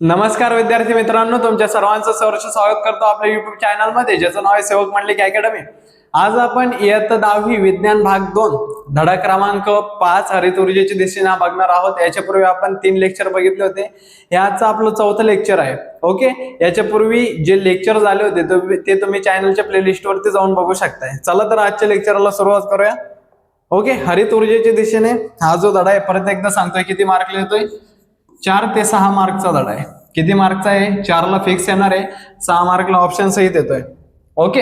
नमस्कार विद्यार्थी मित्रांनो, तुमच्या सर्वांचं सहर्ष स्वागत करतो आपल्या युट्यूब चॅनल मध्ये, ज्याचं नाव आहे सेवक मंडलिक अकॅडमी। आज आपण इयत्ता 10वी विज्ञान भाग 2 धडा क्रमांक 5 हरित ऊर्जेची दिशेने बघणार आहोत। याच्यापूर्वी आपण 3 लेक्चर बघितले होते, हे आजचं आपलं चौथं लेक्चर आहे। ओके, याच्यापूर्वी जे लेक्चर झाले होते ते तुम्ही चॅनलच्या प्लेलिस्ट वरती जाऊन बघू शकताय। चला तर आजच्या लेक्चरला सुरुवात करूया। ओके, हरित ऊर्जेच्या दिशेने हा जो धडा आहे परत एकदा सांगतोय, किती मार्क लिहितोय? 4 ते 6 मार्कचा धडा आहे। किती मार्कचा आहे? 4 ला फिक्स येणार आहे, 6 मार्कला ऑप्शन सहित येतोय। ओके,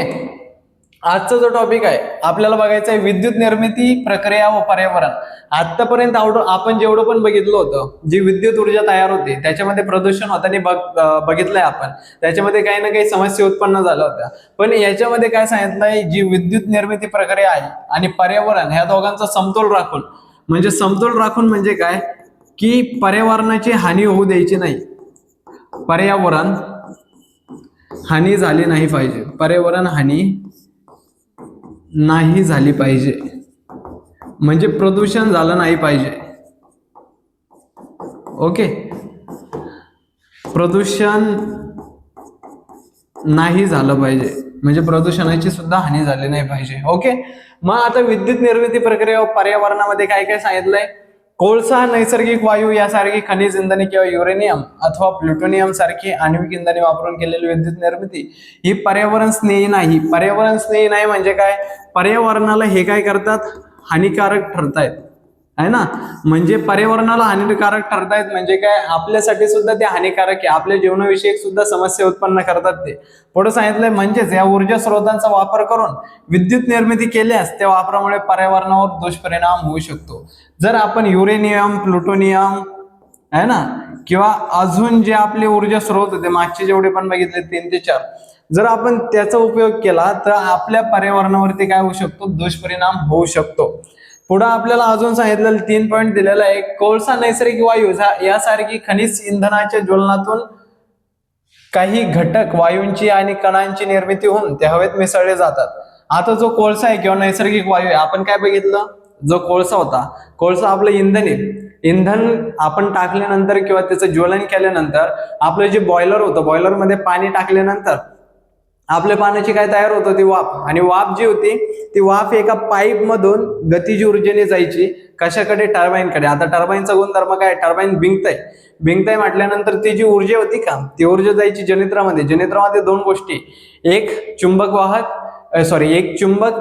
आजचा जो टॉपिक आहे आपल्याला बघायचा आहे विद्युत निर्मिती, प्रक्रिया व पर्यावरण। आतापर्यंत आपण जेवढं पण बघितलं होतं, जी विद्युत ऊर्जा तयार होते त्याच्यामध्ये प्रदूषण होताना बघितलंय आपण, त्याच्यामध्ये काही ना काही समस्या उत्पन्न झाल्या होत्या। पण याच्यामध्ये काय सांगितलंय, जी विद्युत निर्मिती प्रक्रिया आहे आणि पर्यावरण ह्या दोघांचा समतोल राखून, म्हणजे समतोल राखून म्हणजे काय की पर्यावरणाची हानी होऊ द्यायची नाही, पर्यावरण हानी झाली नाही पाहिजे, पर्यावरण हानी नाही झाली पाहिजे, म्हणजे प्रदूषण झालं नाही पाहिजे। ओके, प्रदूषण नाही झालं पाहिजे म्हणजे प्रदूषणाची सुद्धा हानी झाली नाही पाहिजे। ओके, मग आता विद्युत निर्मिती प्रक्रिया पर्यावरणामध्ये काय काय सांगितलंय? कोळसा, नैसर्गिक वायू यासारखी खनिज इंधने किंवा युरेनियम अथवा प्लुटोनियम सारखी आण्विक इंधने वापरून केलेली विद्युत निर्मिती ही पर्यावरण स्नेही नाही। पर्यावरण स्नेही नाही म्हणजे काय? पर्यावरणाला हे काय करतात? हानिकारक ठरतायत, आहे ना। म्हणजे पर्यावरणाला हानिकारक ठरतायत म्हणजे काय? आपल्यासाठी सुद्धा ते हानिकारक आहे, आपल्या जीवनाविषयी सुद्धा समस्या उत्पन्न करतात ते। पुढे सांगितलंय म्हणजेच या ऊर्जा स्रोतांचा वापर करून विद्युत निर्मिती केल्यास त्या वापरामुळे पर्यावरणावर दुष्परिणाम होऊ शकतो। जर आपण युरेनियम, प्लुटोनियम आहे ना, किंवा अजून जे आपले ऊर्जा स्रोत होते मागचे जेवढे पण बघितले 3 ते 4, जर आपण त्याचा उपयोग केला तर आपल्या पर्यावरणावरती काय होऊ शकतो? दुष्परिणाम होऊ शकतो। पुढे आपल्याला अजून सांगितलेलं 3 पॉइंट दिलेला आहे, कोळसा, नैसर्गिक वायू यासारखी खनिज इंधनाच्या ज्वलनातून काही घटक वायूंची आणि कणांची निर्मिती होऊन ते हवेत मिसळले जातात। आता जो कोळसा आहे किंवा नैसर्गिक वायू आहे, आपण काय बघितलं? जो कोळसा होता, कोळसा आपलं इंधन आहे। इंधन आपण टाकल्यानंतर किंवा त्याचं ज्वलन केल्यानंतर आपलं जे बॉयलर होतं, बॉयलर मध्ये पाणी टाकल्यानंतर आपल्या पाण्याची काय तयार होत होती? वाफ। आणि वाफ जी होती ती वाफ एका पाईप मधून गतिज ऊर्जेने जायची कशाकडे? टर्बाईनकडे। आता टर्बाईनचा गुणधर्म काय? टर्बाईन भिंगतय म्हटल्यानंतर ती जी ऊर्जा होती का, ती ऊर्जा जायची जनरेटरमध्ये। जनरेटरमध्ये 2 गोष्टी, एक चुंबक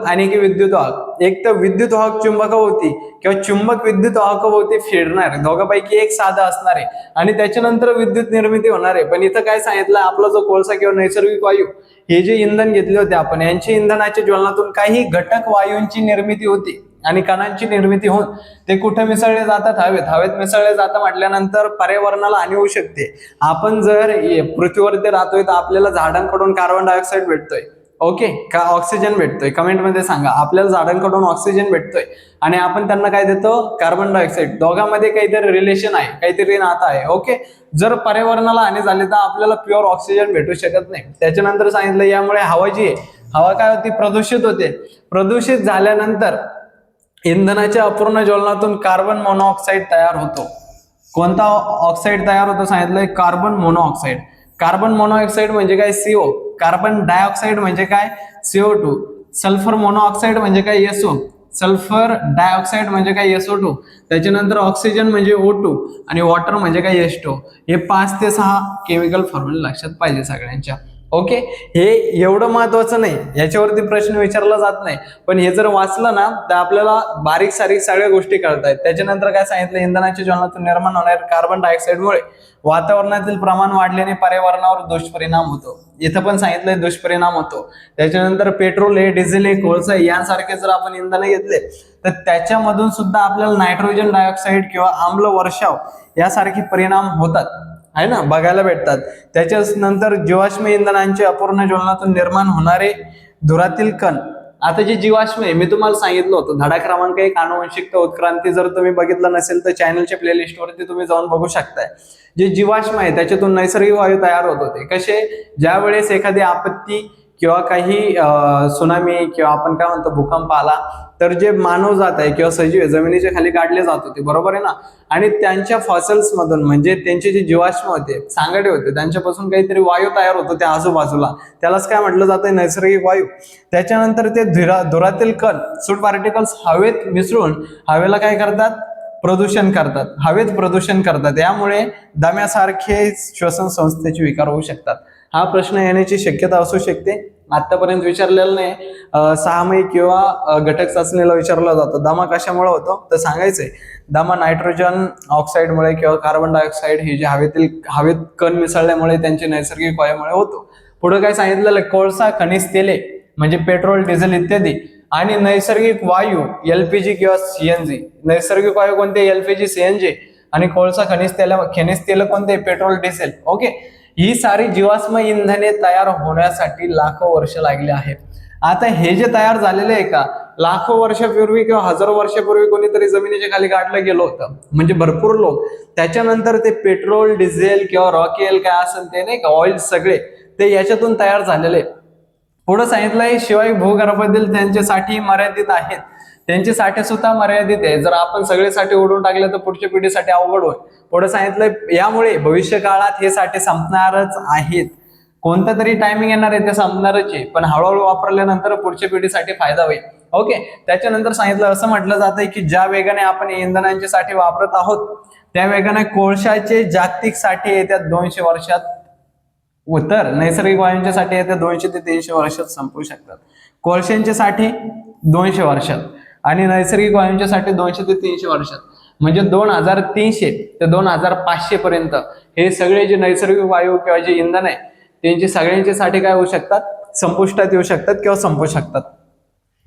आणि एक विद्युत वाहक। एक तर विद्युत वाहक चुंबकाभोवती किंवा चुंबक विद्युत वाहकाभोवती फिरणार, दोघांपैकी एक साधा असणार आहे आणि त्याच्यानंतर विद्युत निर्मिती होणार आहे। पण इथं काय सांगितलं? आपला जो कोळसा किंवा नैसर्गिक वायू हे जे इंधन घेतले होते आपण, यांची इंधनाच्या ज्वलनातून काही घटक वायूंची निर्मिती होती आणि कणांची निर्मिती होऊन ते कुठे मिसळले जातात? हवेत मिसळले जातात म्हटल्यानंतर पर्यावरणाला हानी होऊ शकते। आपण जर पृथ्वीवरती राहतोय तर आपल्याला झाडांकडून कार्बन डायऑक्साईड भेटतोय, ओके, का ऑक्सिजन भेटतोय? कमेंट मध्ये सांगा। आपल्याला झाडांकडून ऑक्सिजन भेटतोय आणि आपण त्यांना काय देतो? Carbon dioxide. दोघांमध्ये काहीतरी रिलेशन आहे, काहीतरी नातं आहे। ओके, जर पर्यावरणाला हानी झाली तर आपल्याला प्युअर ऑक्सिजन भेटू शकत नाही। त्याच्यानंतर सांगितलं यामुळे हवा जी आहे, हवा काय होती? प्रदूषित होते। प्रदूषित झाल्यानंतर इंधनाच्या अपूर्ण ज्वलनातून कार्बन मोनोऑक्साईड तयार होतो। कोणता ऑक्साईड तयार होतो सांगितलंय? Carbon monoxide. कार्बन मोनोऑक्साईड म्हणजे काय? CO। कार्बन डायऑक्साईड म्हणजे काय? CO2। सल्फर मोनोऑक्साईड म्हणजे काय? SO। सल्फर डायऑक्साईड म्हणजे काय? SO2। त्याच्यानंतर ऑक्सिजन म्हणजे O2 आणि वॉटर म्हणजे काय? H2। हे 5 ते 6 केमिकल फॉर्म्युला लक्षात पाहिजे सगळ्यांच्या। ओके, हे एवढं महत्वाचं नाही, याच्यावरती प्रश्न विचारला जात नाही, पण हे जर वाचलं ना तर आपल्याला बारीक सारीक सगळ्या गोष्टी कळतायत। त्याच्यानंतर काय सांगितलं? इंधनाच्या ज्वलनातून निर्माण होणाऱ्या कार्बन डायऑक्साईडमुळे वातावरणातील प्रमाण वाढल्याने पर्यावरणावर दुष्परिणाम होतो। इथं पण सांगितलंय दुष्परिणाम होतो। त्याच्यानंतर पेट्रोल आहे, डिझेल आहे, कोळसा यांसारखे जर आपण इंधन घेतले तर त्याच्यामधून सुद्धा आपल्याला नायट्रोजन डायऑक्साईड किंवा आम्ल वर्षाव यासारखे परिणाम होतात, आहे ना, बघायला भेटतात। त्याच्याच नंतर जीवाश्म इंधनांच्या अपूर्ण ज्वलनातून निर्माण होणारे धुरातील कण। आता जे जीवाश्म आहे, मी तुम्हाला सांगितलं होतं धडा क्रमांक 1 आनुवंशिकता उत्क्रांती, जर तुम्ही बघितलं नसेल तर चॅनलच्या प्लेलिस्ट वरती तुम्ही जाऊन बघू शकताय। जे जीवाश्म आहे त्याच्यातून नैसर्गिक वायू तयार होत होते। कसे? ज्या वेळेस एखादी आपत्ती किंवा काही सुनामी किंवा आपण काय म्हणतो भूकंप आला तर जे मानव जात आहे किंवा सजीव जमिनीच्या खाली काढले जात होते, बरोबर आहे ना, आणि त्यांच्या फॉसिल्स मधून म्हणजे त्यांचे जे जीवाश्म होते, सांगाडे होते, त्यांच्यापासून काहीतरी वायू तयार होतो त्या आजूबाजूला, त्यालाच काय म्हटलं जातं, नैसर्गिक वायू. त्याच्यानंतर ते धुरातील कण सूट पार्टिकल्स हवेत मिसळून हवेला काय करतात, प्रदूषण करतात, हवेत प्रदूषण करतात. यामुळे दम्यासारखे श्वसन संस्थेचे विकार होऊ शकतात. हा प्रश्न येण्याची शक्यता असू शकते. आतापर्यंत विचारलेला नाही. 6 किंवा घटक चाचणीला विचारला जातो दमा कशामुळे होतो, तर सांगायचंय दमा नायट्रोजन ऑक्साईडमुळे किंवा कार्बन डायऑक्साईड हे जे हवेत कण मिसळल्यामुळे त्यांचे नैसर्गिक वायूमुळे होतो. पुढे काय सांगितलेलं, कोळसा, खनिज तेले म्हणजे पेट्रोल, डिझेल इत्यादी आणि नैसर्गिक वायू एलपीजी किंवा सीएनजी. नैसर्गिक वायू कोणते, एलपीजी, सीएनजी, आणि कोळसा, खनिज तेल कोणते, पेट्रोल, डिझेल. ओके, ही सारी जीवाश्म इंधने तयार होण्यासाठी लाखो वर्ष लागले आहेत. आता हे जे तयार झालेले आहे का, लाखो वर्षापूर्वी किंवा हजारो वर्षापूर्वी कोणीतरी जमिनीच्या खाली काढलं गेलं होतं, म्हणजे भरपूर लोक. त्याच्यानंतर ते पेट्रोल, डिझेल किंवा रॉकेल काय असेल ते नाही का, ऑइल सगळे ते याच्यातून तयार झालेले. पुढे सांगितलंय शिवाय भूगर्भातील त्यांचे साठी मर्यादित आहेत, त्यांचे साठे सुद्धा मर्यादित आहे. जर आपण सगळे साठे ओढून टाकले तर पुढच्या पिढीसाठी अवघड होईल. पुढे सांगितलंय यामुळे भविष्य काळात हे साठे संपणारच आहेत. कोणतं तरी टायमिंग येणार आहे ते संपणारच आहे, पण हळूहळू वापरल्यानंतर पुढच्या पिढीसाठी फायदा होईल. ओके, त्याच्यानंतर सांगितलं असं म्हटलं जातंय की ज्या वेगाने आपण इंधनांचे साठे वापरत आहोत त्या वेगाने कोळशाचे जागतिक साठे येत्या 200 वर्षात, तर नैसर्गिक वायूंचे साठे येत्या 200 ते 300 वर्षात संपू शकतात. कोळशांचे साठे 200 वर्षात आणि नैसर्गिक वायूंचे साठे 200 ते 300 वर्षात, म्हणजे 2300 ते 2500 पर्यंत हे सगळे जे नैसर्गिक वायू किंवा जे इंधन आहे त्यांचे सगळ्यांचे साठे काय होऊ शकतात, संपुष्टात येऊ शकतात किंवा संपू शकतात.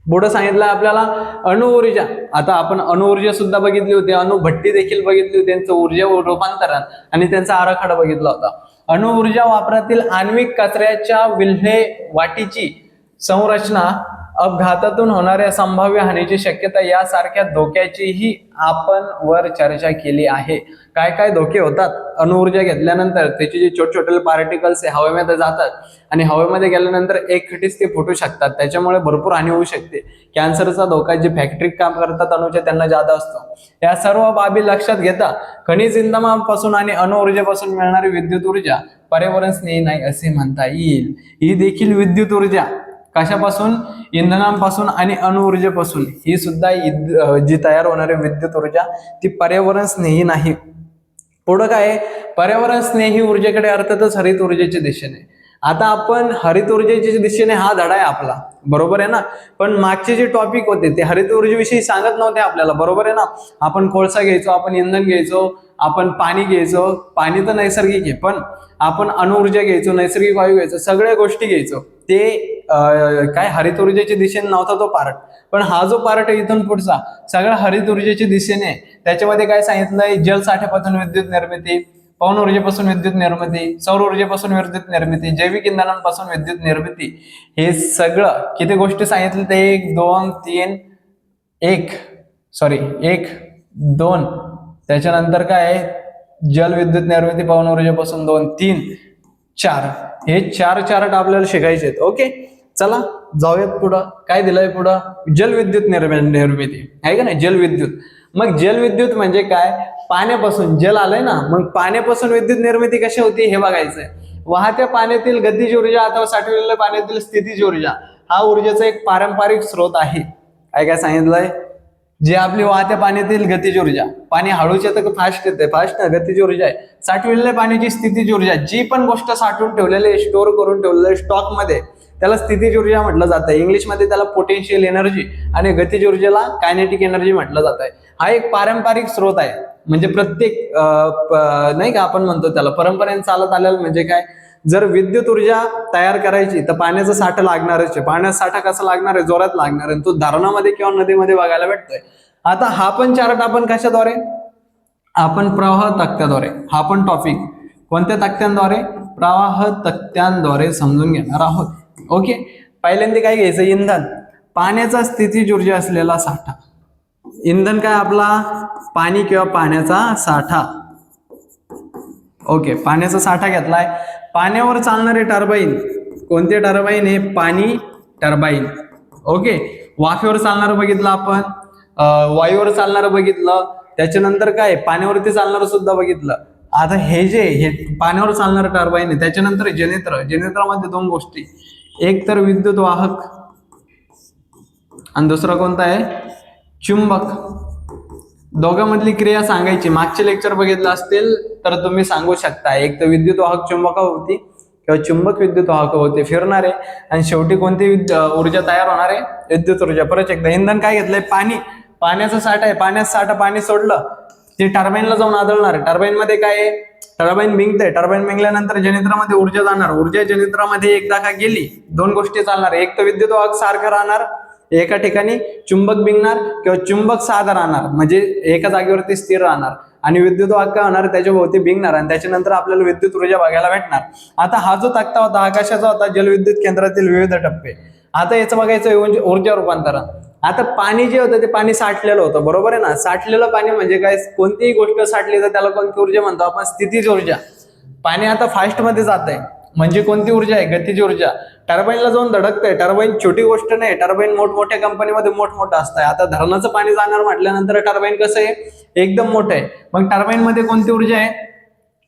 पुढे सांगितलं आपल्याला अणुऊर्जा. आता आपण अणुऊर्जा सुद्धा बघितली होती, अणुभट्टी देखील बघितली होती, त्यांचं ऊर्जा रूपांतरण आणि त्यांचा आराखडा बघितला होता. अणुऊर्जा वापरातील आण्विक कचऱ्याच्या विल्हेवाटीची संरचना, अपघातातून होणाऱ्या संभाव्य हानीची शक्यता यासारख्या धोक्याचीही आपण वर चर्चा केली आहे. काय काय धोके होतात अणुऊर्जा घेतल्यानंतर, त्याचे जे छोटे छोटे पार्टिकल्स आहे हवेमध्ये जातात आणि हवेमध्ये गेल्यानंतर एकखटीच ते फुटू शकतात, त्याच्यामुळे भरपूर हानी होऊ शकते. कॅन्सरचा धोका जे फॅक्टरीत काम करतात अणूच्या त्यांना जादा असतो. या सर्व बाबी लक्षात घेता खनिज इंधनापासून आणि अणुऊर्जेपासून मिळणारी विद्युत ऊर्जा पर्यावरण स्नेही नाही असे म्हणता येईल. ही देखील विद्युत ऊर्जा कशापासून, इंधनांपासून आणि अणुऊर्जेपासून, ही सुद्धा जी तयार होणारी विद्युत ऊर्जा ती पर्यावरण स्नेही नाही. पुढं काय, पर्यावरण स्नेही ऊर्जेकडे अर्थातच हरित ऊर्जेच्या दिशेने. आता आपण हरित ऊर्जेच्या दिशेने हा धडा आहे आपला, बरोबर आहे ना, पण मागचे जे टॉपिक होते ते हरित ऊर्जेविषयी सांगत नव्हते आपल्याला, बरोबर आहे ना. आपण कोळसा घ्यायचो, आपण इंधन घ्यायचो, आपण पाणी घ्यायचो, पाणी तर नैसर्गिक आहे, पण आपण अणुऊर्जा घ्यायचो, नैसर्गिक वायू घ्यायचो, सगळ्या गोष्टी घ्यायचो. ते काय हरित ऊर्जेच्या दिशेने नव्हता तो पार्ट, पण हा जो पार्ट आहे इथून पुढचा सगळा हरित ऊर्जेच्या दिशेने. त्याच्यामध्ये काय सांगितलंय, जलसाठ्यापासून विद्युत निर्मिती, पवन ऊर्जेपासून विद्युत निर्मिती, सौर ऊर्जेपासून विद्युत निर्मिती, जैविक इंधनांपासून विद्युत निर्मिती, हे सगळं किती गोष्टी सांगितले ते 1 2 त्याच्यानंतर काय, जल विद्युत निर्मिती, पवन ऊर्जेपासून 2 3 4, हे 4 चार्ट आपल्याला शिकायचे आहेत. ओके, चला जाऊयात पुढं. काय दिलंय पुढं, जलविद्युत निर्मिती आहे का नाही, जलविद्युत. मग जलविद्युत म्हणजे काय, पाण्यापासून जल आलंय ना, मग पाण्यापासून विद्युत निर्मिती कशी होती हे बघायचंय. वाहत्या पाण्यातील गतिज ऊर्जा अथवा साठवलेल्या पाण्यातील स्थितीज ऊर्जा हा ऊर्जेचा एक पारंपरिक स्रोत आहे. काय सांगितलंय, जे आपली वाहत्या पाण्यातील गतिज ऊर्जा, पाणी हळूच येतं का फास्ट येते, फास्ट गतिज ऊर्जा आहे. साठवलेल्या पाण्याची स्थितीज ऊर्जा, जी पण गोष्ट साठवून ठेवलेली आहे, स्टोअर करून ठेवलेलं आहे स्टॉक मध्ये, त्याला स्थितीज ऊर्जा म्हटलं जातं. इंग्लिश मध्ये त्याला पोटेन्शियल एनर्जी आणि गतिज ऊर्जेला कायनेटिक एनर्जी म्हटलं जात आहे. हा एक पारंपरिक स्रोत आहे, म्हणजे प्रत्येक नाही का आपण म्हणतो त्याला परंपरेने चालत आलेलं. म्हणजे काय, जर विद्युत ऊर्जा तयार करायची तर पाण्याचा साठा लागणारच आहे. पाण्याचा साठा कसा लागणार आहे, जोरात लागणार आहे, तो धरणामध्ये किंवा नदीमध्ये बघायला भेटतोय. आता हा पण चार्ट आपण कशाद्वारे, आपण प्रवाह तक्त्याद्वारे, हा पण टॉपिक कोणत्या तक्त्यांद्वारे, प्रवाह तक्त्यांद्वारे समजून घेणार आहोत. ओके, पहिल्यांदा काय घ्यायचं, इंधन, पाण्याचा स्थितीज ऊर्जा असलेला साठा. इंधन काय आपला, पाणी किंवा पाण्याचा साठा. ओके, पाण्याचा साठा घेतलाय. पाण्यावर चालणारे टर्बाईन, कोणते टर्बाईन आहे? पाणी टर्बाईन. ओके, वाफेवर चालणार बघितलं आपण, वायूवर चालणार बघितलं, त्याच्यानंतर काय पाण्यावरती चालणार सुद्धा बघितलं. आता हे पाण्यावर चालणार टर्बाईन आहे. त्याच्यानंतर जनरेटरमध्ये दोन गोष्टी, एक तर विद्युत वाहक आणि दुसरा कोणता आहे? चुंबक. दोघांमधली क्रिया सांगायची. मागचे लेक्चर बघितलं असतील तर तुम्ही सांगू शकता. एक तर विद्युत वाहक चुंबक होती किंवा चुंबक विद्युत वाहक होते फिरणारे, आणि शेवटी कोणती ऊर्जा तयार होणार आहे? विद्युत ऊर्जा. परत एकदा, इंधन काय घेतलंय? पाणी. पाण्याचा साठा आहे, पाण्याचा साठा पाणी सोडलं ते टर्बाईनला जाऊन आदळणार आहे. टर्बाईन मध्ये काय आहे? टर्बाईन बिंगतंय. टर्बाईन बिंगल्यानंतर जनरेटरमध्ये ऊर्जा जाणार. ऊर्जा जनरेटरमध्ये एकदा का गेली, दोन गोष्टी चालणार. एक तर विद्युत वाहक सारखं राहणार एका ठिकाणी, चुंबक बिंगणार किंवा चुंबक साधा राहणार, म्हणजे एका जागेवरती स्थिर राहणार, आणि विद्युत वाहक काय होणार? त्याच्या भोवती बिंगणार, आणि त्याच्यानंतर आपल्याला विद्युत ऊर्जा बघायला भेटणार. आता हा जो तक्ता होता हा कशाचा होता? जलविद्युत केंद्रातील विविध टप्पे. आता याचं बघायचं ऊर्जा रूपांतरण. आता पाणी जे होतं ते पाणी साठलेलं होतं, बरोबर आहे ना? साठलेलं पाणी म्हणजे काय? कोणतीही गोष्ट साठली तर त्याला कोणती ऊर्जा म्हणतो आपण? स्थितीज ऊर्जा. पाणी आता फास्ट मध्ये जात आहे म्हणजे कोणती ऊर्जा आहे? गतीज ऊर्जा. टर्बाईनला जाऊन धडकतंय. टर्बाईन छोटी गोष्ट नाही, टर्बाईन मोठमोठ्या कंपनीमध्ये मोठमोठं असतं. आता धरणाचं पाणी जाणार म्हटल्यानंतर टर्बाईन कसं आहे? एकदम मोठं आहे. मग टर्बाईन मध्ये कोणती ऊर्जा आहे?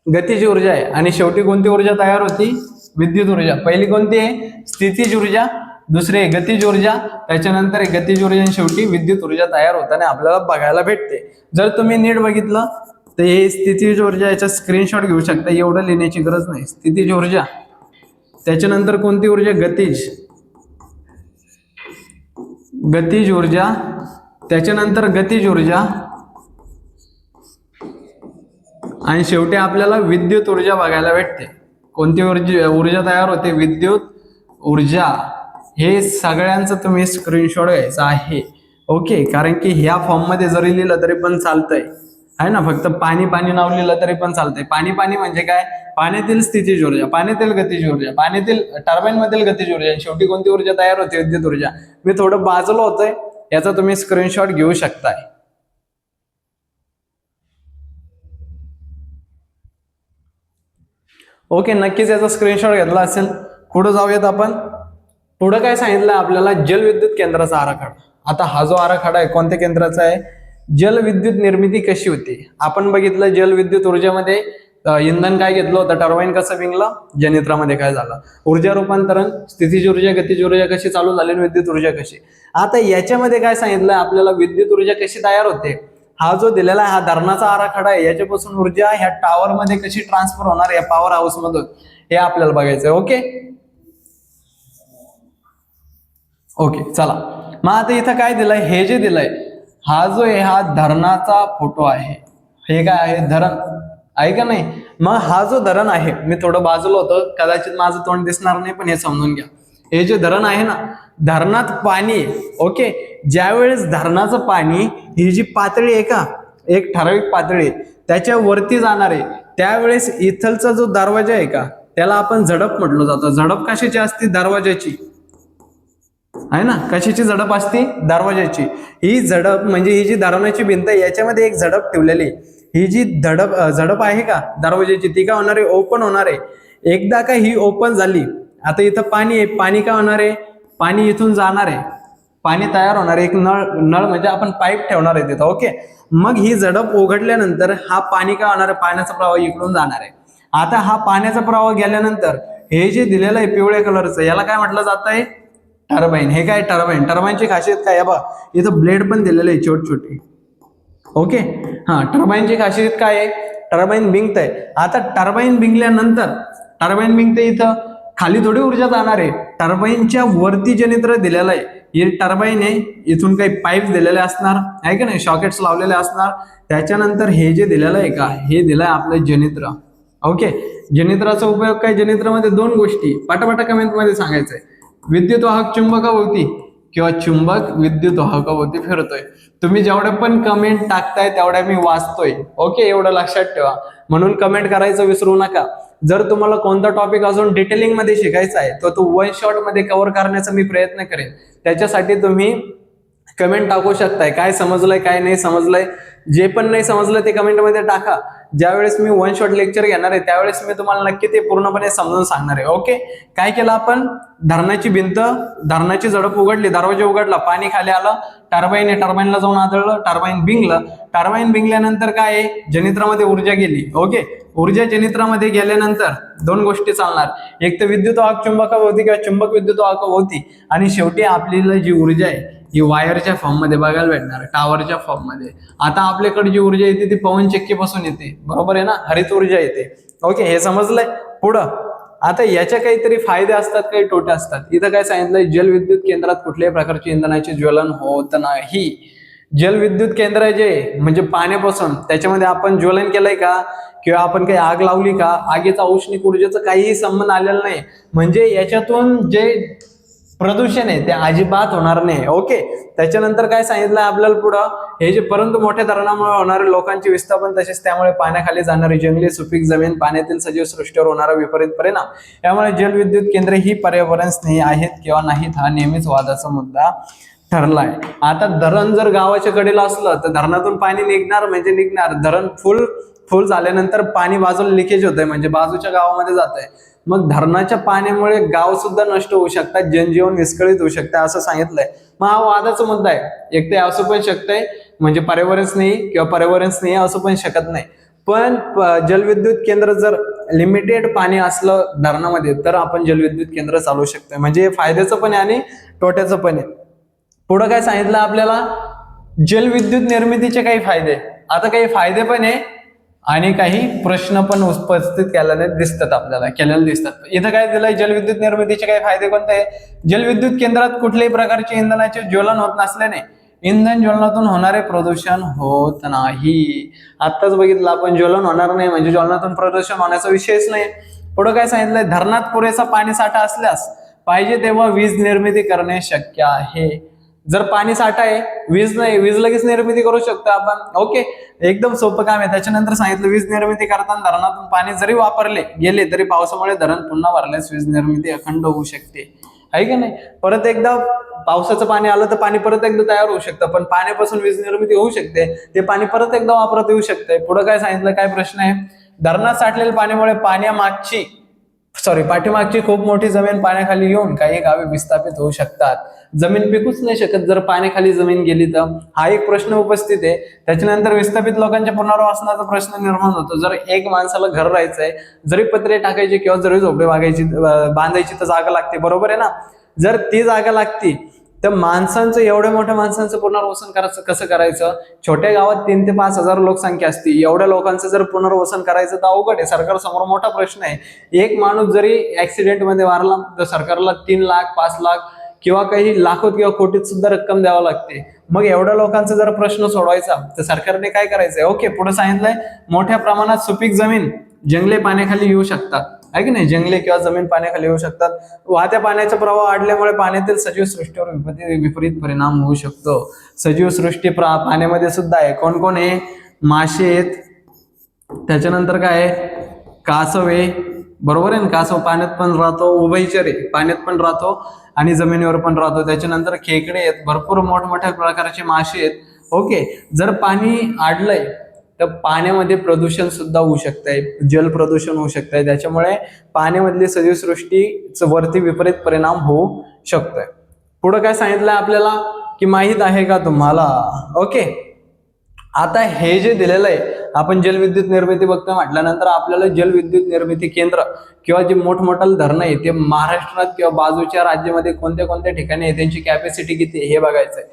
गतीज ऊर्जा आहे. आणि शेवटी कोणती ऊर्जा तयार होती? विद्युत ऊर्जा. पहिली कोणती आहे? स्थितीज ऊर्जा, दुसरी आहे गतीज ऊर्जा, त्याच्यानंतर गतीज ऊर्जा, आणि शेवटी विद्युत ऊर्जा तयार होताना आपल्याला बघायला भेटते. जर तुम्ही नीट बघितलं तर हे स्थितीज ऊर्जा, याचा स्क्रीनशॉट घेऊ शकता, एवढं लिहिण्याची गरज नाही. स्थितीज ऊर्जा, त्याच्यानंतर कोणती ऊर्जा? गतीज ऊर्जा, त्याच्यानंतर गतीज ऊर्जा, आणि शेवटी आपल्याला विद्युत ऊर्जा बघायला भेटते. कोणती ऊर्जा तयार होते? विद्युत ऊर्जा. हे सगळ्यांचं तुम्ही स्क्रीनशॉट घ्यायचा आहे. ओके, कारण की ह्या फॉर्म मध्ये जरी लिहिलं तरी पण चालतंय, आहे ना? फक्त पाणी पाणी नाव लिहिलं तरी पण चालतंय. पाणी पाणी म्हणजे काय? पाण्यातील स्थितीज ऊर्जा, पाण्यातील गतीज ऊर्जा, पाण्यातील टर्बाईन मधील गतीज ऊर्जा, आणि शेवटी कोणती ऊर्जा तयार होते? विद्युत ऊर्जा. मी थोडं बाजूला होतोय, याचा तुम्ही स्क्रीनशॉट घेऊ शकताय. ओके, नक्कीच याचा स्क्रीनशॉट घेतला असेल. पुढे जाऊयात आपण. पुढे काय सांगितलं आपल्याला? जलविद्युत केंद्राचा आराखडा. आता हा जो आराखडा आहे कोणत्या केंद्राचा आहे? जलविद्युत निर्मिती कशी होती आपण बघितलं. जलविद्युत ऊर्जेमध्ये इंधन काय घेतलं होतं? टर्बाईन कसं विंगलं? जनरेटरमध्ये काय झालं? ऊर्जा रूपांतरण, स्थितीज ऊर्जा, गतीज ऊर्जा कशी चालू झाली, विद्युत ऊर्जा कशी. आता याच्यामध्ये काय सांगितलं आपल्याला? विद्युत ऊर्जा कशी तयार होते? हा जो दिलेला आहे हा धरणाचा आराखडा आहे. याच्यापासून ऊर्जा ह्या टॉवर मध्ये कशी ट्रान्सफर होणार या पॉवर हाऊस मधून, हे आपल्याला बघायचं आहे. ओके, चला. मग आता इथं काय दिलंय? हे जे दिलंय हा जो आहे हा धरणाचा फोटो आहे. हे काय आहे? धरण आहे का नाही? मग हा जो धरण आहे, मी थोडं बाजूला होतो, कदाचित माझं तोंड दिसणार नाही, पण हे समजून घ्या. हे जे धरण आहे ना, धरणात पाणी, ओके, ज्यावेळेस धरणाचं पाणी, ही जी पातळी आहे का, एक ठराविक पातळी, त्याच्या वरती जाणार आहे, त्यावेळेस इथलचा जो दरवाजा आहे का, त्याला आपण झडप म्हटलं जातं. झडप कशाची असते? दरवाजाची, आहे ना? कशाची झडप असते? दरवाजाची. ही झडप म्हणजे ही जी धरणाची भिंत आहे याच्यामध्ये एक झडप ठेवलेली, ही जी झडप आहे का दरवाजाची, ती काय होणार आहे? ओपन होणार आहे. एकदा का ही ओपन झाली, आता इथं पाणी आहे, पाणी काय होणार आहे? पाणी इथून जाणार आहे, पाणी तयार होणार आहे. एक नळ म्हणजे आपण पाईप ठेवणार आहे तिथं. ओके, मग ही झडप उघडल्यानंतर हा पाणी काय होणार आहे? पाण्याचा प्रवाह इकडून जाणार आहे. आता हा पाण्याचा प्रवाह गेल्यानंतर हे जे दिलेलं आहे पिवळ्या कलरचं, याला काय म्हटलं जात आहे? टर्बाईन. हे काय? टर्बाईन. टर्बाईनची खासियत काय? बघा, इथं ब्लेड पण दिलेले आहे छोटे छोटे. ओके, हा, टर्बाईनची खासियत काय आहे? टर्बाईन बिंगतंय. आता टर्बाईन बिंगल्यानंतर, टर्बाईन बिंगते इथं खाली थोडी ऊर्जा जाणार आहे, टर्बाईनच्या वरती जनरेटर दिलेलं आहे. हे टर्बाईन आहे, इथून काही पाईप दिलेले असणार आहे का नाही, शॉकेट्स लावलेले असणार. त्याच्यानंतर हे जे दिलेलं आहे का, हे दिलंय आपलं जनरेटर. ओके, जनरेटरचा उपयोग काय? जनरेटरमध्ये दोन गोष्टी पटापटा कमेंट मध्ये सांगायचंय. विद्युत वाहक चुंबकाभोवती किंवा चुंबक विद्युत वाहकाभोवती फिरतोय. तुम्ही जेवढे पण कमेंट टाकताय तेवढ्या मी वाचतोय. ओके, एवढं लक्षात ठेवा, म्हणून कमेंट करायचं विसरू नका. जर तुम्हाला कोणता टॉपिक अजून डिटेलिंग मध्ये शिकायचा आहे तर तो वन शॉट मध्ये कव्हर करण्याचा मी प्रयत्न करेन. त्याच्यासाठी तुम्ही कमेंट टाकू शकताय. काय समजलंय काय नाही समजलंय, जे पण नाही समजलं ते कमेंटमध्ये टाका. ज्यावेळेस मी वन शॉट लेक्चर घेणार आहे त्यावेळेस मी तुम्हाला नक्की ते पूर्णपणे समजून सांगणार आहे. ओके, काय केलं आपण, धरणाची भिंत, धरणाची झडप उघडली, दरवाजा उघडला, पाणी खाली आलं, टर्बाईनला जाऊन आदळलं, टर्बाईन बिंगलं. टर्बाईन बिंगल्यानंतर काय आहे, जनित्रामध्ये ऊर्जा गेली. ओके, ऊर्जा जनित्रामध्ये गेल्यानंतर दोन गोष्टी चालणार, एक तर विद्युत वाहक चुंबकाभोवती किंवा चुंबक विद्युत वाहकाभोवती, आणि शेवटी आपल्याला जी ऊर्जा आहे ही वायरच्या फॉर्म मध्ये बघायला भेटणार, टॉवरच्या फॉर्म मध्ये. आता आपल्याकडे जी ऊर्जा येते ती पवन चक्कीपासून येते, बरोबर आहे ना, हरित ऊर्जा येते. ओके, हे समजलंय. पुढं आता याच्या काहीतरी फायदे असतात, काही तोटे असतात. इथं काय सांगितलंय, जलविद्युत केंद्रात कुठल्याही प्रकारचे इंधनाचे ज्वलन होत नाही. जलविद्युत केंद्र जे म्हणजे पाण्यापासून, त्याच्यामध्ये आपण ज्वलन केलंय का किंवा आपण काही आग लावली का, आगीचा औष्णिक ऊर्जेचा काहीही संबंध आलेला नाही. म्हणजे याच्यातून जे प्रदूषण आहे ते अजिबात होणार नाही. ओके, त्याच्यानंतर काय सांगितलं आपल्याला पुढं, हे जे परंतु मोठ्या धरणामुळे होणारे लोकांचे विस्थापन, तसेच त्यामुळे पाण्याखाली जाणारी जंगली सुपीक जमीन, पाण्यातील सजीव सृष्टीवर होणारा विपरीत परिणाम, यामुळे जलविद्युत केंद्रे ही पर्यावरण स्नेही आहेत किंवा नाहीत हा नेहमीच वादाचा मुद्दा ठरलाय. आता धरण जर गावाच्या कडेला असलं तर धरणातून पाणी निघणार म्हणजे निघणार. धरण फुल झाल्यानंतर पाणी बाजूला लिकेज होतंय म्हणजे बाजूच्या गावामध्ये जात आहे. मग धरणाच्या पाण्यामुळे गाव सुद्धा नष्ट होऊ शकतात, जनजीवन विस्कळीत होऊ शकतं असं सांगितलंय. मग हा वादाचा मुद्दा आहे. एक ते असू पण शकतंय म्हणजे पर्यावरण स्नेही किंवा पर्यावरण स्नेही असू पण शकत नाही. पण जलविद्युत केंद्र जर लिमिटेड पाणी असलं धरणामध्ये तर आपण जलविद्युत केंद्र चालवू शकतोय. म्हणजे फायद्याचं पण आहे आणि तोट्याचं पण आहे. पुढं काय सांगितलं आपल्याला, जलविद्युत निर्मितीचे काही फायदे. आता काही फायदे पण आहे आणि काही प्रश्न पण उपस्थित केलेले दिसतात आपल्याला, केलेले दिसतात. इथं काय दिलंय, जलविद्युत निर्मितीचे काही फायदे कोणते आहे, जलविद्युत केंद्रात कुठल्याही प्रकारचे इंधनाचे ज्वलन होत नसल्याने इंधन ज्वलनातून होणारे प्रदूषण होत नाही. आत्ताच बघितलं आपण, ज्वलन होणार नाही म्हणजे ज्वलनातून प्रदूषण होण्याचा विषयच नाही. पुढे काय सांगितलंय, धरणात पुरेसा पाणी साठा असल्यास पाहिजे तेव्हा वीज निर्मिती करणे शक्य आहे. जर पाणी साठा आहे, वीज नाही, वीज लगेच निर्मिती करू शकतो आपण. ओके, एकदम सोपं काम आहे. त्याच्यानंतर सांगितलं, वीज निर्मिती करताना धरणातून पाणी जरी वापरले गेले तरी पावसामुळे धरण पुन्हा भरल्यास वीज निर्मिती अखंड होऊ शकते, आहे की नाही. परत एकदा पावसाचं पाणी आलं तर पाणी परत एकदा तयार होऊ शकतं, पण पाण्यापासून वीज निर्मिती होऊ शकते, ते पाणी परत एकदा वापरता येऊ शकते. पुढे काय सांगितलं, काय प्रश्न आहे, धरणात साठलेल्या पाण्यामुळे पाठीमागची खूप मोठी जमीन पाण्याखाली येऊन काही गावे विस्थापित होऊ शकतात. जमीन पिकूच नाही शकत जर पाण्याखाली जमीन गेली तर, हा एक प्रश्न उपस्थित आहे. त्याच्यानंतर विस्थापित लोकांच्या पुनर्वसनाचा प्रश्न निर्माण होतो. जर एक माणसाला घर राहायचंय, जरी पत्रे टाकायचे किंवा जरी झोपडे बांधायची तर जागा लागते, बरोबर आहे ना. जर ती जागा लागती तर एवढ्या मोठ्या माणसांचं पुनर्वसन कसं करायचं. छोट्या गावात 3 ते 5 हजार लोकसंख्या असते, एवढ्या लोकांचं जर पुनर्वसन करायचं तर अवघड आहे. सरकारसमोर मोठा प्रश्न आहे. एक माणूस जरी ऍक्सिडेंट मध्ये वारला तर सरकारला 3 लाख 5 लाख किंवा काही लाखोत किंवा कोटीत सुद्धा रक्कम द्यावं लागते. मग एवढ्या लोकांचा जर प्रश्न सोडवायचा तर सरकारने काय करायचंय. ओके, पुढे सांगितलंय, मोठ्या प्रमाणात सुपीक जमीन, जंगले पाण्याखाली येऊ शकतात, आहे की नाही. जंगले किंवा जमीन पाण्याखाली येऊ शकतात. वाहत्या पाण्याचा प्रवाह वाढल्यामुळे पाण्यातील सजीव सृष्टीवर विपरीत परिणाम होऊ शकतो. सजीव सृष्टी पाण्यामध्ये सुद्धा आहे. कोण कोण आहे, मासे आहेत, त्याच्यानंतर काय आहे, कासव आहे, बरोबर आहे ना. कासव पाण्यात पण राहतो, उभयचर आहे, पाण्यात पण राहतो आणि जमिनीवर पण राहतो. त्याच्यानंतर खेकडे आहेत, भरपूर मोठमोठ्या प्रकारचे मासे आहेत. ओके, जर पाणी आडलंय तर पाण्यामध्ये प्रदूषण सुद्धा होऊ शकतंय, जल प्रदूषण होऊ शकतंय. त्याच्यामुळे पाण्यामधली सजीव सृष्टीच वरती विपरीत परिणाम होऊ शकतोय. पुढे काय सांगितलंय आपल्याला की माहित आहे का तुम्हाला. ओके, आता हे जे दिलेलं आहे, आपण जलविद्युत निर्मिती बघतोय म्हटल्यानंतर आपल्याला जलविद्युत निर्मिती केंद्र किंवा जे मोठमोठाले धरणं आहे ते महाराष्ट्रात किंवा बाजूच्या राज्यामध्ये कोणत्या कोणत्या ठिकाणी आहे, त्यांची कॅपॅसिटी किती आहे हे बघायचंय.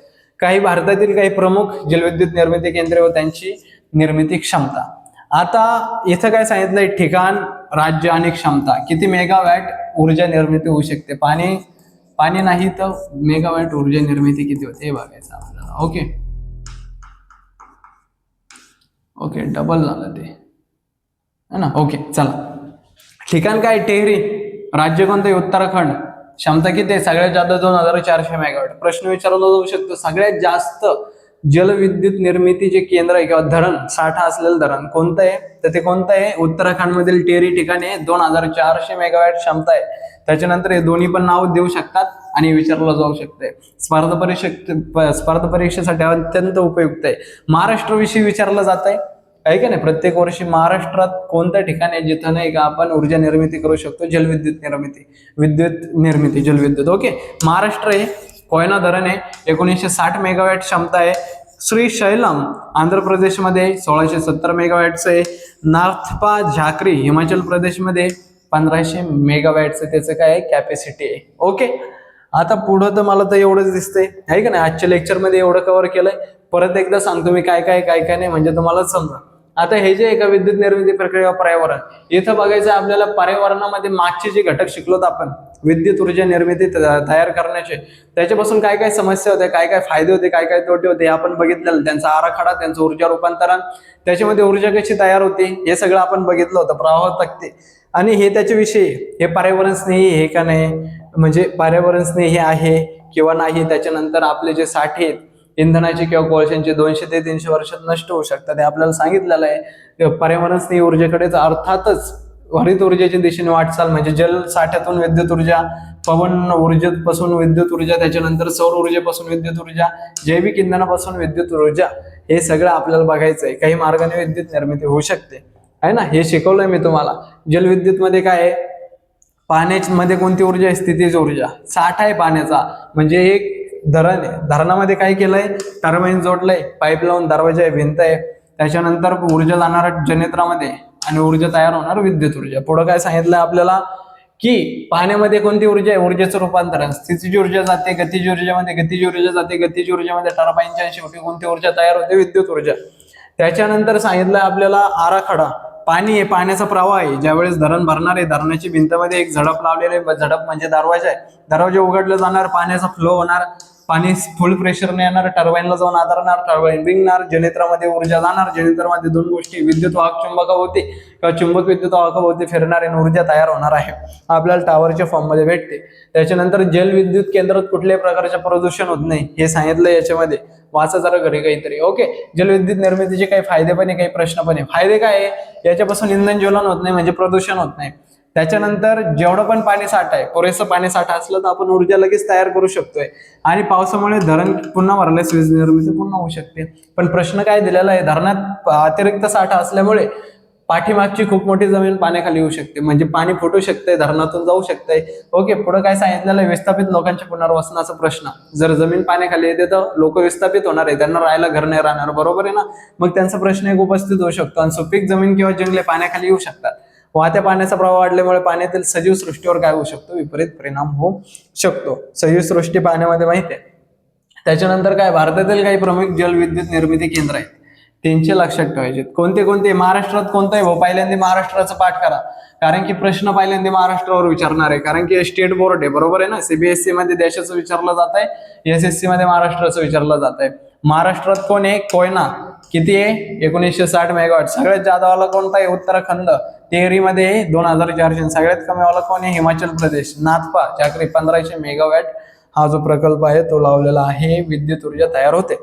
काही भारतातील काही प्रमुख जलविद्युत निर्मिती केंद्रे व त्यांची निर्मिती क्षमता. आता इथं काय सांगितलंय, ठिकाण, राज्य आणि क्षमता, किती मेगावॅट ऊर्जा निर्मिती होऊ शकते. पाणी नाही तर मेगावॅट ऊर्जा निर्मिती किती होते हे बघायचं आपल्याला. ओके, डबल झालं ते, है ना. ओके, चला. ठिकाण काय, टेहरी. राज्य कोणतं, उत्तराखंड. क्षमता किती आहे, सगळ्यात जास्त 2400 मेगावॅट. प्रश्न विचारला जाऊ शकतो, सगळ्यात जास्त जलविद्युत निर्मिती जे केंद्र आहे किंवा धरण, साठा असलेलं धरण कोणतं आहे तर ते कोणतं आहे, उत्तराखंड मधील टेहरी ठिकाणी 2400 मेगावॅट क्षमता आहे. त्याच्यानंतर हे दोन्ही पण नाव देऊ शकतात, आणि विचारलं जाऊ शकतंय. स्पर्धा परीक्षेसाठी अत्यंत उपयुक्त आहे. महाराष्ट्राविषयी विचारलं जात आहे का नाही. प्रत्येक वर्षी महाराष्ट्रात कोणत्या ठिकाणी जिथं नाही का आपण ऊर्जा निर्मिती करू शकतो, विद्युत निर्मिती जलविद्युत. ओके, महाराष्ट्र आहे, कोयना धरण आहे, 1960 मेगावॅट क्षमता आहे. श्रीशैलम आंध्र प्रदेशमध्ये 1670 मेगावॅटचं आहे. नार्थपा झाकरी हिमाचल प्रदेशमध्ये 1500 मेगावॅटचं त्याचं काय आहे कॅपॅसिटी आहे. ओके, आता पुढं तर मला तर एवढंच दिसतंय आहे का नाही. आजच्या लेक्चरमध्ये एवढं कव्हर केलंय. परत एकदा सांगतो मी काय काय नाही म्हणजे तुम्हाला समजा. आता हे जे एका विद्युत निर्मिती प्रक्रिया पर्यावरण इथं बघायचं आपल्याला. पर्यावरणामध्ये मागचे जे घटक शिकलोत आपण विद्युत ऊर्जा निर्मिती तयार करण्याचे, त्याच्यापासून काय काय समस्या होत्या, काय काय फायदे होते, काय काय तोटे होते आपण बघितलेलं. त्यांचा आराखडा, त्यांचं ऊर्जा रूपांतरण, त्याच्यामध्ये ऊर्जा कशी तयार होते हे सगळं आपण बघितलं होतं. प्रवाह तक्ते आणि हे त्याच्याविषयी हे पर्यावरण स्नेही हे का नाही, म्हणजे पर्यावरण स्नेही आहे किंवा नाही. त्याच्यानंतर आपले जे साठे आहेत इंधनाचे किंवा कोळशांचे 200 ते 300 वर्षात नष्ट होऊ शकतात हे आपल्याला सांगितलेलं आहे. पर्यावरण स्नेही ऊर्जेकडे अर्थातच हरित ऊर्जेच्या दिशेने वाटचाल म्हणजे जल साठ्यातून विद्युत ऊर्जा, पवन ऊर्जेपासून विद्युत ऊर्जा, त्याच्यानंतर सौर ऊर्जेपासून विद्युत ऊर्जा, जैविक इंधनापासून विद्युत ऊर्जा, हे सगळं आपल्याला बघायचं आहे. काही मार्गाने विद्युत निर्मिती होऊ शकते आहे ना, हे शिकवलंय मी तुम्हाला. जलविद्युत मध्ये काय आहे, पाण्यामध्ये कोणती ऊर्जा आहे, स्थितीज ऊर्जा. साठा आहे पाण्याचा म्हणजे एक धरण आहे, धरणामध्ये काय केलंय टर्बाईन जोडलंय, पाईप लावून दरवाजा आहे, भिंत आहे. त्याच्यानंतर ऊर्जा जाणार जनरेटरमध्ये आणि ऊर्जा तयार होणार विद्युत ऊर्जा. पुढे काय सांगितलंय आपल्याला की पाण्यामध्ये कोणती ऊर्जा आहे, ऊर्जेचं रूपांतरण. स्थितीज ऊर्जा जाते गतिज ऊर्जेमध्ये, गतिज ऊर्जा जाते गतिज ऊर्जेमध्ये टर्बाईनच्या शेवटी कोणती ऊर्जा तयार होते, विद्युत ऊर्जा. त्याच्यानंतर सांगितलंय आपल्याला आराखडा. पाणी आहे, पाण्याचा प्रवाह आहे. ज्यावेळेस धरण भरणार आहे, धरणाची भिंतमध्ये एक झडप लावलेली आहे, झडप म्हणजे दरवाजा आहे. दरवाजा उघडला जाणार, पाण्याचा फ्लो होणार, पाणी फुल प्रेशरने येणार, टर्बाईनला जाऊन आदरणार, टर्बाईन रिंगणार, जनरेटरमध्ये ऊर्जा जाणार. जनरेटरमध्ये दोन गोष्टी, विद्युत वाहक चुंबकाभोवती किंवा चुंबक विद्युत वाहकाभोवती फिरणारी ऊर्जा तयार होणार आहे, आपल्याला टॉवरच्या फॉर्म मध्ये भेटते. त्याच्यानंतर जलविद्युत केंद्रात कुठल्याही प्रकारचे प्रदूषण होत नाही हे सांगितलं याच्यामध्ये. वाचा जरा घरी काहीतरी. ओके, जलविद्युत निर्मितीचे काही फायदे पण आहे, काही प्रश्न पण आहे. फायदे काय आहे, याच्यापासून इंधन ज्वलन होत नाही म्हणजे प्रदूषण होत नाही. त्याच्यानंतर जेवढं पण पाणी साठा आहे, पुरेसं पाणी साठा असलं तर आपण ऊर्जा लगेच तयार करू शकतोय. आणि पावसामुळे धरण पुन्हा भरल्यास वीज निर्मिती पुन्हा होऊ शकते. पण प्रश्न काय दिलेला आहे, धरणात अतिरिक्त साठा असल्यामुळे पाठीमागची खूप मोठी जमीन पाण्याखाली येऊ शकते, म्हणजे पाणी फुटू शकते, धरणातून जाऊ शकते. ओके, पुढे काय सांगितलेलं आहे, विस्थापित लोकांच्या पुनर्वसनाचा प्रश्न. जर जमीन पाण्याखाली येते तर लोक विस्थापित होणार आहे, त्यांना राहायला घर नाही राहणार, बरोबर आहे ना. मग त्यांचा प्रश्न एक उपस्थित होऊ शकतो. आणि सुपीक जमीन किंवा जंगले पाण्याखाली येऊ शकतात. वाहत्या पाण्याचा प्रवाह वाढल्यामुळे पाण्यातील सजीव सृष्टीवर काय होऊ शकतो, विपरीत परिणाम होऊ शकतो. सजीव सृष्टी पाण्यामध्ये माहिती आहे. त्याच्यानंतर काय, भारतातील काही प्रमुख जलविद्युत निर्मिती केंद्र आहेत, त्यांचे लक्षात ठेवायचे. कोणते कोणते, महाराष्ट्रात कोणतं आहे, पहिल्यांदा महाराष्ट्राचं पाठ करा, कारण की प्रश्न पहिल्यांदा महाराष्ट्रावर विचारणार आहे. कारण की स्टेट बोर्ड आहे, बरोबर आहे ना. सीबीएसई मध्ये देशाचं विचारलं जात आहे, SSC मध्ये महाराष्ट्राचं विचारलं जात आहे. महाराष्ट्रात कोण आहे, कोयना किती आहे, 1960 मेगावॅट. सगळ्यात जादा वाला कोणता आहे, उत्तराखंड, तेहरी मध्ये 2400. सगळ्यात कमी वाला कोण आहे, हिमाचल प्रदेश, नाथपा झाकरी 1500 मेगावॅट. हा जो प्रकल्प आहे तो लावलेला आहे, विद्युत ऊर्जा तयार होते.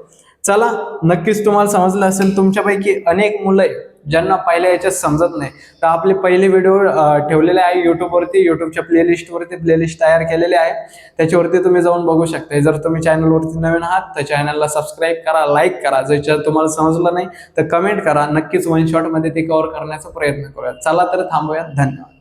चला, नक्कीच तुम्हाला समजलं असेल. तुमच्यापैकी अनेक मुलं आहे ज्यांना पहिल्या याच्यात समजत नाही, तर आपले पहिले व्हिडिओ ठेवलेले आहे युट्यूबवरती, युट्यूबच्या प्लेलिस्ट तयार केलेले आहे, त्याच्यावरती तुम्ही जाऊन बघू शकता. जर तुम्ही चॅनलवरती नवीन आहात तर चॅनलला सबस्क्राईब करा, लाईक करा. जर तुम्हाला समजलं नाही तर कमेंट करा. नक्कीच वन शॉट मध्ये ते कव्हर करण्याचा प्रयत्न करूया. चला तर थांबूयात. धन्यवाद.